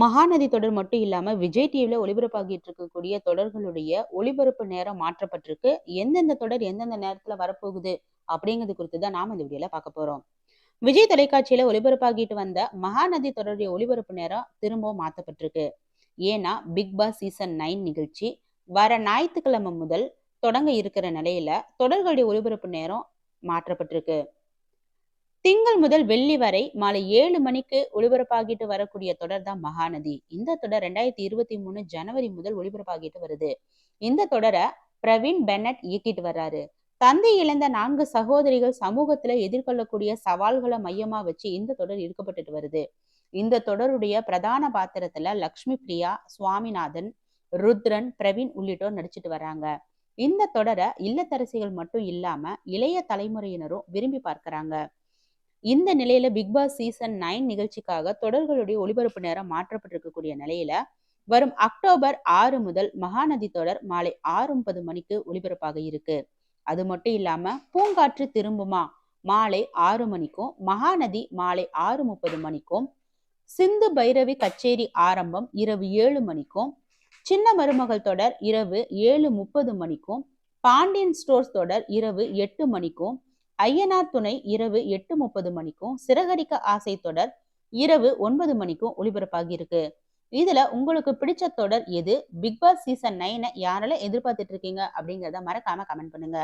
மகாநதி தொடர் மட்டும் இல்லாம விஜய் டிவில ஒளிபரப்பாகிட்டு இருக்கக்கூடிய தொடர்களுடைய ஒளிபரப்பு நேரம் மாற்றப்பட்டிருக்கு. எந்தெந்த தொடர் எந்தெந்த நேரத்துல வரப்போகுது அப்படிங்கிறது குறித்து தான் நாம இந்த வீடியோல பார்க்க போறோம். விஜய் தொலைக்காட்சியில ஒளிபரப்பாகிட்டு வந்த மகாநதி தொடருடைய ஒளிபரப்பு நேரம் திரும்பவும் மாற்றப்பட்டிருக்கு. ஏன்னா பிக் பாஸ் சீசன் 9 நிகழ்ச்சி வர ஞாயிற்றுக்கிழமை முதல் தொடங்க இருக்கிற நிலையில தொடர்களுடைய ஒளிபரப்பு நேரம் மாற்றப்பட்டிருக்கு. திங்கள் முதல் வெள்ளி வரை மாலை 7 மணிக்கு ஒளிபரப்பாகிட்டு வரக்கூடிய தொடர் தான் மகாநதி. இந்த தொடர் 2023 ஜனவரி முதல் ஒளிபரப்பாகிட்டு வருது. இந்த தொடரை பிரவீன் பென்னட் இயக்கிட்டு வர்றாரு. தந்தை இழந்த 4 சகோதரிகள் சமூகத்துல எதிர்கொள்ளக்கூடிய சவால்களை மையமா வச்சு இந்த தொடர் எடுக்கப்பட்டுட்டு வருது. இந்த தொடருடைய பிரதான பாத்திரத்துல லக்ஷ்மி பிரியா, சுவாமிநாதன், ருத்ரன், பிரவீன் உள்ளிட்டோர் நடிச்சிட்டு வராங்க. இந்த தொடரை இல்லத்தரசிகள் மட்டும் இல்லாம இளைய தலைமுறையினரும் விரும்பி பார்க்கறாங்க. இந்த நிலையில பிக் பாஸ் சீசன் 9 நிகழ்ச்சிக்காக தொடர்களுடைய ஒளிபரப்பு நேரம் மாற்றப்பட்டிருக்கக்கூடிய நிலையில வரும் அக்டோபர் 6 முதல் மகாநதி தொடர் மாலை 6:30 மணிக்கு ஒளிபரப்பாக இருக்கு. அது மட்டும் இல்லாம பூங்காற்று திரும்புமா மாலை 6 மணிக்கும், மகாநதி மாலை 6:30 மணிக்கும், சிந்து பைரவி கச்சேரி ஆரம்பம் இரவு 7 மணிக்கும், சின்ன மருமகள் தொடர் இரவு 7:30 மணிக்கும், பாண்டியன் ஸ்டோர்ஸ் தொடர் இரவு 8 மணிக்கும், ஐயனார் துணை இரவு 8:30 மணிக்கும், சிறகடிக்க ஆசை தொடர் இரவு 9 மணிக்கும் ஒளிபரப்பாகி இருக்கு. இதுல உங்களுக்கு பிடிச்ச தொடர் எது? பிக் பாஸ் சீசன் 9 யாரெல்லாம் எதிர்பார்த்துட்டு இருக்கீங்க அப்படிங்கிறத மறக்காம கமெண்ட் பண்ணுங்க.